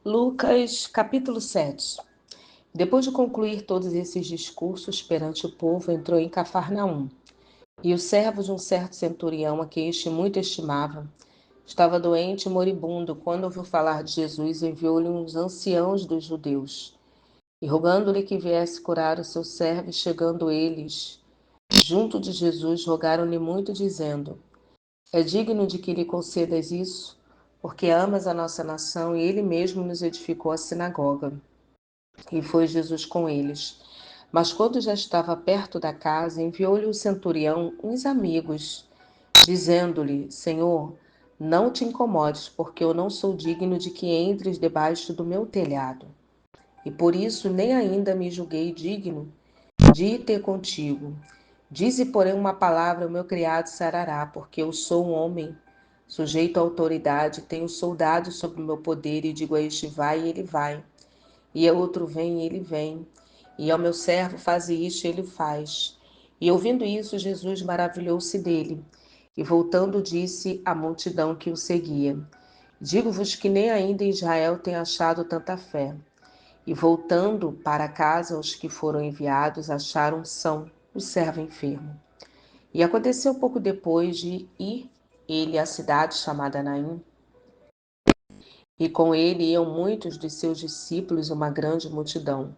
Lucas, capítulo 7. Depois de concluir todos esses discursos perante o povo, entrou em Cafarnaum. E o servo de um certo centurião, a quem este muito estimava, estava doente e moribundo. Quando ouviu falar de Jesus, enviou-lhe uns anciãos dos judeus, e rogando-lhe que viesse curar o seu servo, e chegando eles junto de Jesus, rogaram-lhe muito, dizendo: É digno de que lhe concedas isso, porque amas a nossa nação, e ele mesmo nos edificou a sinagoga. E foi Jesus com eles. Mas quando já estava perto da casa, enviou-lhe o centurião uns amigos, dizendo-lhe: Senhor, não te incomodes, porque eu não sou digno de que entres debaixo do meu telhado. E por isso nem ainda me julguei digno de ir ter contigo. Dize, porém, uma palavra ao meu criado sarará, porque eu sou um homem sujeito à autoridade, tenho soldados sob o meu poder, e digo a este vai, e ele vai. E a outro vem, e ele vem. E ao meu servo faze isto, e ele faz. E ouvindo isso, Jesus maravilhou-se dele. E voltando disse à multidão que o seguia: Digo-vos que nem ainda em Israel tem achado tanta fé. E voltando para casa, os que foram enviados acharam são o servo enfermo. E aconteceu pouco depois de ir ele à cidade chamada Naim, e com ele iam muitos de seus discípulos e uma grande multidão.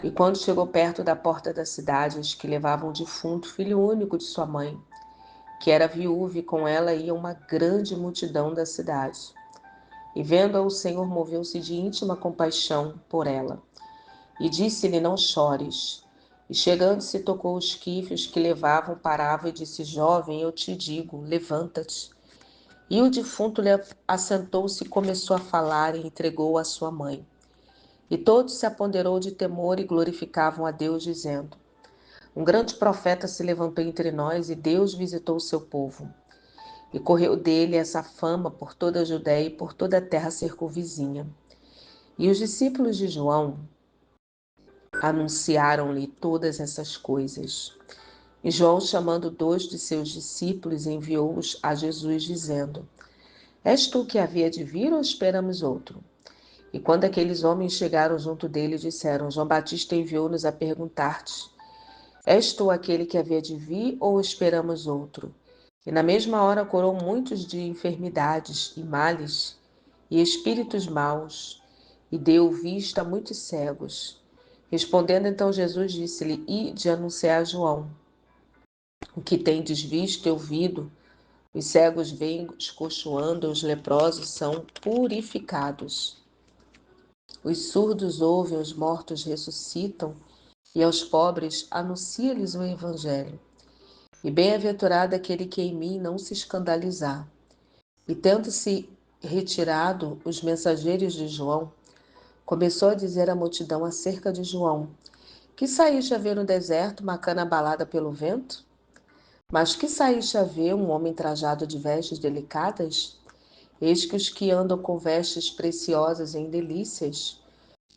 E quando chegou perto da porta da cidade, os que levavam o defunto, filho único de sua mãe, que era viúva, e com ela ia uma grande multidão da cidade. E vendo-a, o Senhor moveu-se de íntima compaixão por ela, e disse-lhe: Não chores. E chegando-se, tocou os esquifes que levavam, parava e disse: Jovem, eu te digo, levanta-te. E o defunto lhe assentou-se e começou a falar, e entregou-o à sua mãe. E todos se apoderou de temor e glorificavam a Deus, dizendo: Um grande profeta se levantou entre nós, e Deus visitou o seu povo. E correu dele essa fama por toda a Judéia e por toda a terra circunvizinha. E os discípulos de João anunciaram-lhe todas essas coisas. E João, chamando 2 de seus discípulos, enviou-os a Jesus, dizendo: És tu que havia de vir, ou esperamos outro? E quando aqueles homens chegaram junto dele, disseram: João Batista enviou-nos a perguntar-te: És tu aquele que havia de vir, ou esperamos outro? E na mesma hora curou muitos de enfermidades e males e espíritos maus, e deu vista a muitos cegos. Respondendo então Jesus, disse-lhe: Ide anunciar a João o que tendes visto e ouvido: os cegos veem escochoando, os leprosos são purificados. Os surdos ouvem, os mortos ressuscitam, e aos pobres anuncia-lhes o Evangelho. E bem-aventurado aquele que em mim não se escandalizar. E tendo-se retirado os mensageiros de João, começou a dizer à multidão acerca de João: Que saíste a ver no deserto, uma cana abalada pelo vento? Mas que saíste a ver um homem trajado de vestes delicadas? Eis que os que andam com vestes preciosas em delícias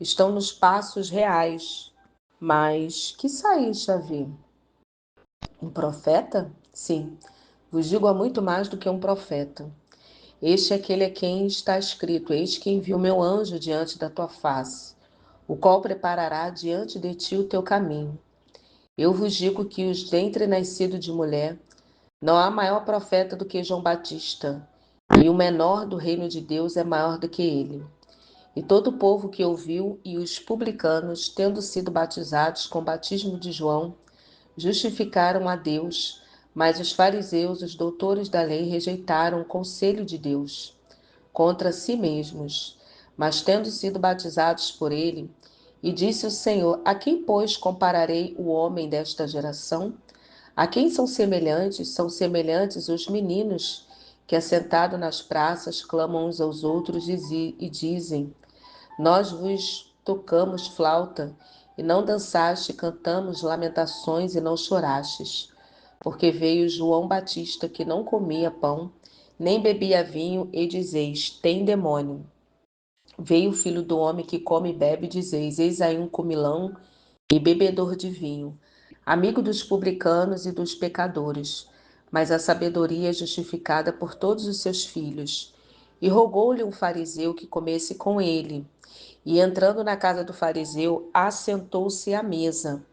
estão nos passos reais. Mas que saíste a ver? Um profeta? Sim, vos digo, há muito mais do que um profeta. Este é aquele a quem está escrito: Eis que envio meu anjo diante da tua face, o qual preparará diante de ti o teu caminho. Eu vos digo que os dentre nascido de mulher, não há maior profeta do que João Batista, e o menor do reino de Deus é maior do que ele. E todo o povo que ouviu, e os publicanos, tendo sido batizados com o batismo de João, justificaram a Deus, mas os fariseus, os doutores da lei, rejeitaram o conselho de Deus contra si mesmos. Mas tendo sido batizados por ele, e disse o Senhor: A quem, pois, compararei o homem desta geração? A quem são semelhantes? São semelhantes os meninos que, assentados nas praças, clamam uns aos outros e dizem: Nós vos tocamos flauta, e não dançaste, cantamos lamentações e não chorastes. Porque veio João Batista, que não comia pão, nem bebia vinho, e dizeis: Tem demônio. Veio o filho do homem que come e bebe, e dizeis: Eis aí um comilão e bebedor de vinho, amigo dos publicanos e dos pecadores. Mas a sabedoria é justificada por todos os seus filhos. E rogou-lhe um fariseu que comesse com ele. E entrando na casa do fariseu, assentou-se à mesa.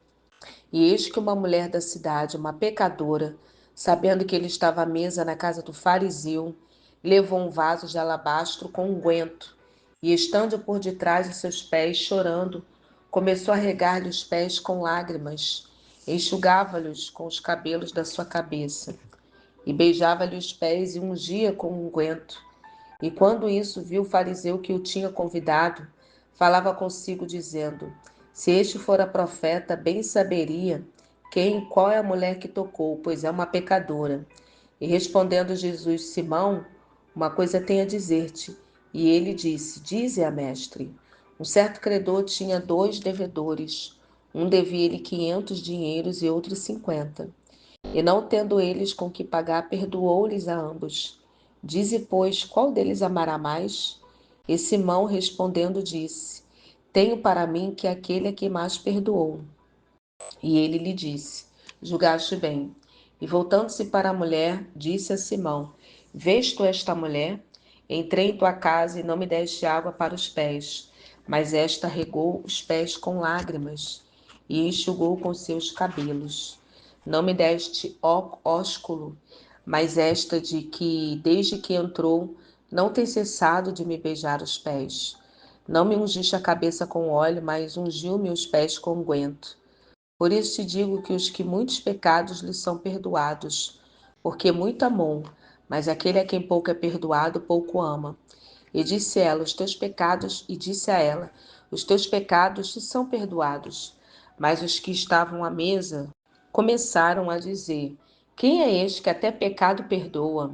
E eis que uma mulher da cidade, uma pecadora, sabendo que ele estava à mesa na casa do fariseu, levou um vaso de alabastro com unguento, e estando por detrás de seus pés, chorando, começou a regar-lhe os pés com lágrimas, enxugava-lhes com os cabelos da sua cabeça, e beijava-lhe os pés e ungia com unguento. E quando isso viu o fariseu que o tinha convidado, falava consigo, dizendo: Se este fora profeta, bem saberia qual é a mulher que tocou, pois é uma pecadora. E respondendo Jesus: Simão, uma coisa tenho a dizer-te. E ele disse: Dize-a, mestre. Um certo credor tinha 2 devedores. Um devia-lhe 500 dinheiros e outro 50. E não tendo eles com que pagar, perdoou-lhes a ambos. Dize, pois, qual deles amará mais? E Simão, respondendo, disse: Tenho para mim que aquele é que mais perdoou. E ele lhe disse: Julgaste bem. E voltando-se para a mulher, disse a Simão: Vês tu esta mulher? Entrei em tua casa e não me deste água para os pés, mas esta regou os pés com lágrimas e enxugou com seus cabelos. Não me deste ósculo, mas esta de que, desde que entrou, não tem cessado de me beijar os pés. Não me ungiste a cabeça com óleo, mas ungiu-me os pés com unguento. Por isso te digo que os que muitos pecados lhes são perdoados, porque muito amou, mas aquele a quem pouco é perdoado, pouco ama. E disse ela, os teus pecados, e disse a ela, os teus pecados te são perdoados. Mas os que estavam à mesa começaram a dizer, quem é este que até pecado perdoa?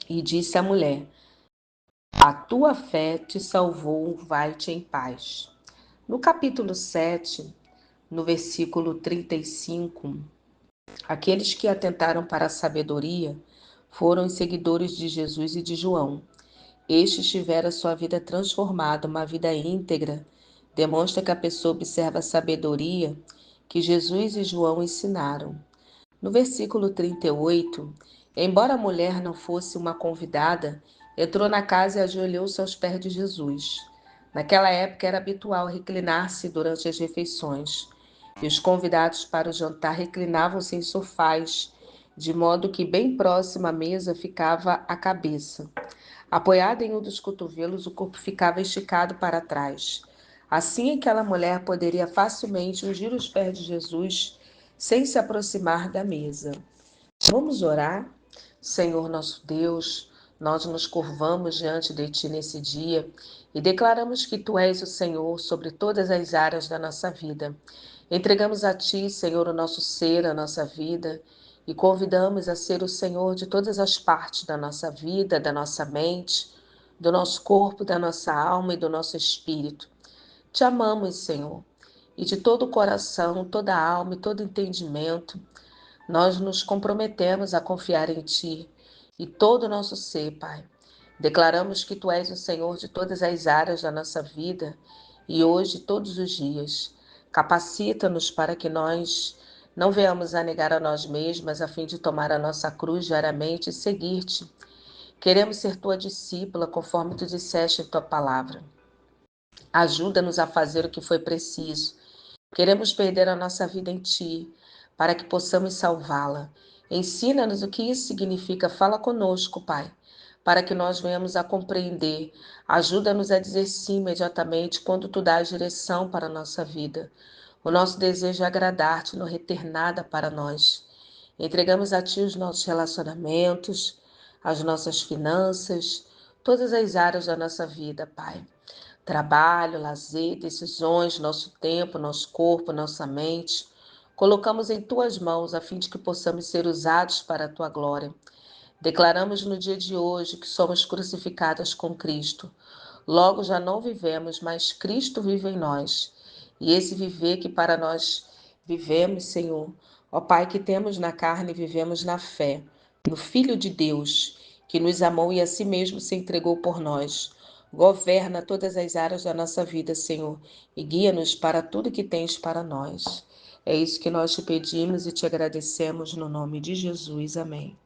E disse a mulher, a tua fé te salvou, vai-te em paz. No capítulo 7, no versículo 35, aqueles que atentaram para a sabedoria foram os seguidores de Jesus e de João. Estes tiveram sua vida transformada, uma vida íntegra. Demonstra que a pessoa observa a sabedoria que Jesus e João ensinaram. No versículo 38, embora a mulher não fosse uma convidada, entrou na casa e ajoelhou-se aos pés de Jesus. Naquela época era habitual reclinar-se durante as refeições, e os convidados para o jantar reclinavam-se em sofás, de modo que bem próxima à mesa ficava a cabeça. Apoiada em um dos cotovelos, o corpo ficava esticado para trás. Assim, aquela mulher poderia facilmente ungir os pés de Jesus sem se aproximar da mesa. Vamos orar? Senhor nosso Deus, nós nos curvamos diante de Ti nesse dia e declaramos que Tu és o Senhor sobre todas as áreas da nossa vida. Entregamos a Ti, Senhor, o nosso ser, a nossa vida e convidamos a ser o Senhor de todas as partes da nossa vida, da nossa mente, do nosso corpo, da nossa alma e do nosso espírito. Te amamos, Senhor, e de todo o coração, toda a alma e todo entendimento, nós nos comprometemos a confiar em Ti e todo o nosso ser, Pai. Declaramos que Tu és o Senhor de todas as áreas da nossa vida e hoje, todos os dias. Capacita-nos para que nós não venhamos a negar a nós mesmas a fim de tomar a nossa cruz diariamente e seguir-te. Queremos ser Tua discípula, conforme Tu disseste em Tua palavra. Ajuda-nos a fazer o que foi preciso. Queremos perder a nossa vida em Ti, para que possamos salvá-la. Ensina-nos o que isso significa. Fala conosco, Pai, para que nós venhamos a compreender. Ajuda-nos a dizer sim imediatamente quando Tu dás direção para a nossa vida. O nosso desejo é agradar-te, não reter nada para nós. Entregamos a Ti os nossos relacionamentos, as nossas finanças, todas as áreas da nossa vida, Pai. Trabalho, lazer, decisões, nosso tempo, nosso corpo, nossa mente. Colocamos em Tuas mãos a fim de que possamos ser usados para a Tua glória. Declaramos no dia de hoje que somos crucificadas com Cristo. Logo já não vivemos, mas Cristo vive em nós. E esse viver que para nós vivemos, Senhor, ó Pai, que temos na carne, vivemos na fé, no Filho de Deus, que nos amou e a si mesmo se entregou por nós. Governa todas as áreas da nossa vida, Senhor, e guia-nos para tudo que tens para nós. É isso que nós te pedimos e te agradecemos no nome de Jesus. Amém.